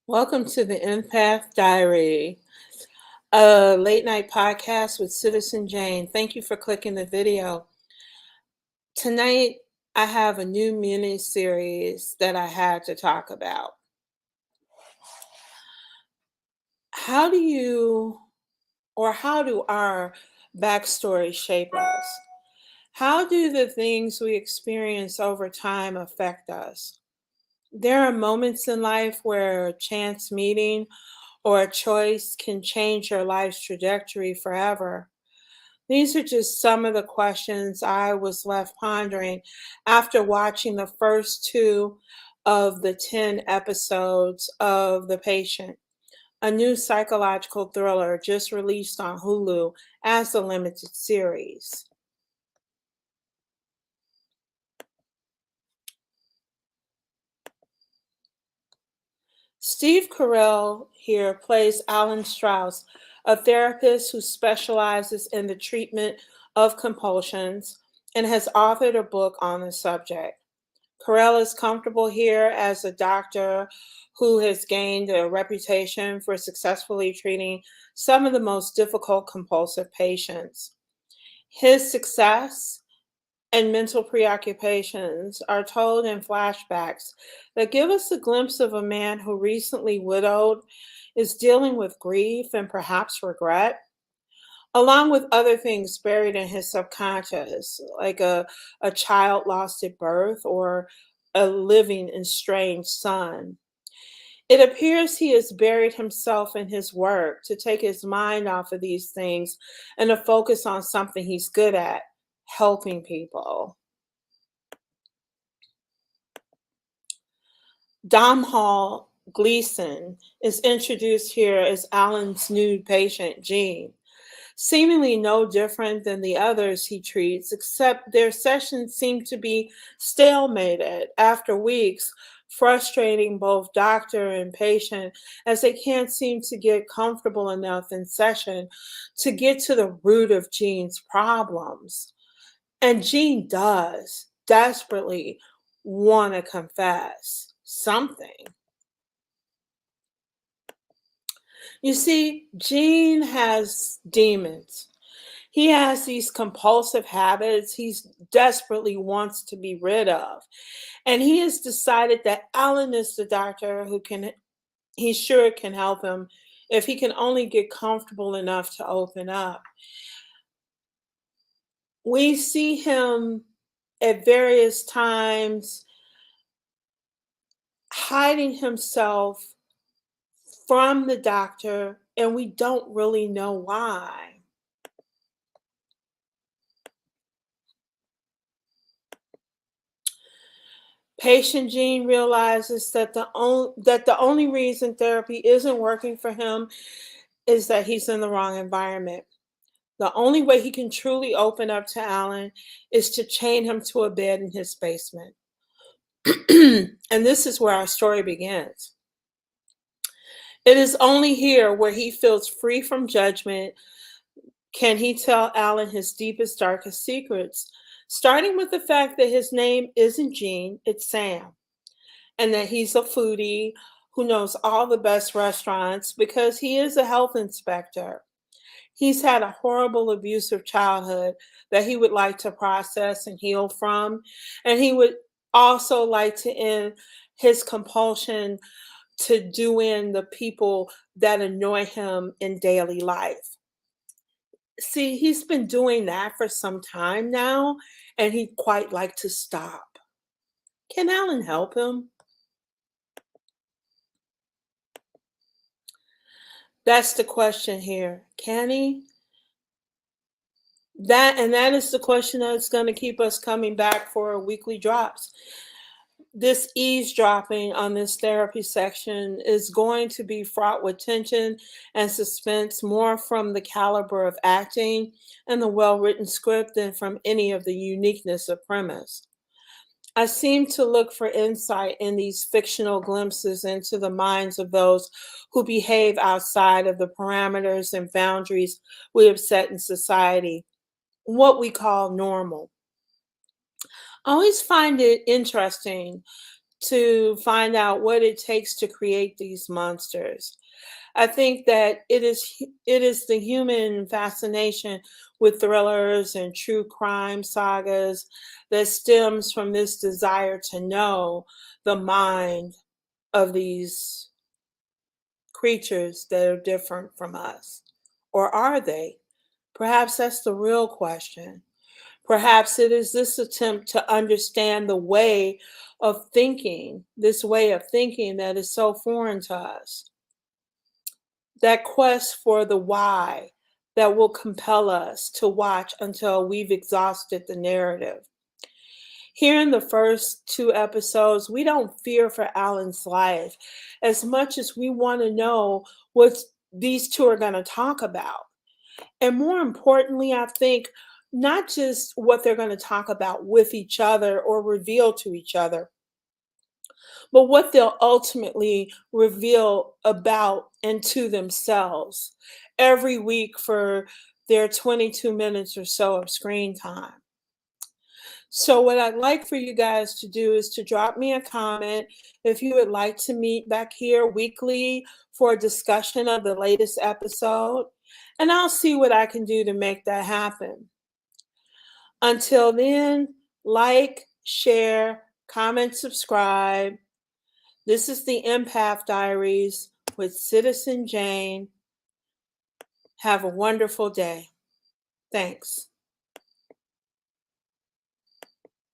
Welcome to the Empath Diary, a late night podcast with Citizen Jane. Thank you for clicking the video. Tonight, I have a new mini series that I had to talk about. How do our backstory shape us? How do the things we experience over time affect us? There are moments in life where a chance meeting or a choice can change your life's trajectory forever. These are just some of the questions I was left pondering after watching the first two of the 10 episodes of The Patient, a new psychological thriller just released on Hulu as a limited series. Steve Carell here plays Alan Strauss, a therapist who specializes in the treatment of compulsions and has authored a book on the subject. Carell is comfortable here as a doctor who has gained a reputation for successfully treating some of the most difficult compulsive patients. His success and mental preoccupations are told in flashbacks that give us a glimpse of a man who recently widowed, is dealing with grief and perhaps regret, along with other things buried in his subconscious, like a child lost at birth or a living estranged son. It appears he has buried himself in his work to take his mind off of these things and to focus on something he's good at, helping people. Domhnall Gleeson is introduced here as Alan's new patient, Jean. Seemingly no different than the others he treats, except their sessions seem to be stalemated after weeks, frustrating both doctor and patient as they can't seem to get comfortable enough in session to get to the root of Jean's problems. And Jean does desperately want to confess something. You see, Gene has demons. He has these compulsive habits he desperately wants to be rid of. And he has decided that Alan is the doctor who he sure can help him if he can only get comfortable enough to open up. We see him at various times hiding himself from the doctor, and we don't really know why. Patient Gene realizes that the only reason therapy isn't working for him is that he's in the wrong environment. The only way he can truly open up to Alan is to chain him to a bed in his basement. And this is where our story begins. It is only here where he feels free from judgment can he tell Alan his deepest, darkest secrets, starting with the fact that his name isn't Gene, it's Sam, and that he's a foodie who knows all the best restaurants because he is a health inspector. He's had a horrible abusive childhood that he would like to process and heal from, and he would also like to end his compulsion to do in the people that annoy him in daily life. See, he's been doing that for some time now, and he'd quite like to stop. Can Alan help him? That's the question here. Can he? That is the question that's going to keep us coming back for weekly drops. This eavesdropping on this therapy section is going to be fraught with tension and suspense more from the caliber of acting and the well-written script than from any of the uniqueness of premise. I seem to look for insight in these fictional glimpses into the minds of those who behave outside of the parameters and boundaries we have set in society, what we call normal. I always find it interesting to find out what it takes to create these monsters. I think that it is the human fascination with thrillers and true crime sagas that stems from this desire to know the mind of these creatures that are different from us. Or are they? Perhaps that's the real question. Perhaps it is this attempt to understand the way of thinking, this way of thinking that is so foreign to us. That quest for the why that will compel us to watch until we've exhausted the narrative. Here in the first two episodes, we don't fear for Alan's life as much as we want to know what these two are going to talk about. And more importantly, I think not just what they're going to talk about with each other or reveal to each other, but what they'll ultimately reveal about and to themselves every week for their 22 minutes or so of screen time. So, what I'd like for you guys to do is to drop me a comment if you would like to meet back here weekly for a discussion of the latest episode, and I'll see what I can do to make that happen. Until then, like, share, comment, subscribe. This is the Empath Diaries with Citizen Jane. Have a wonderful day. Thanks.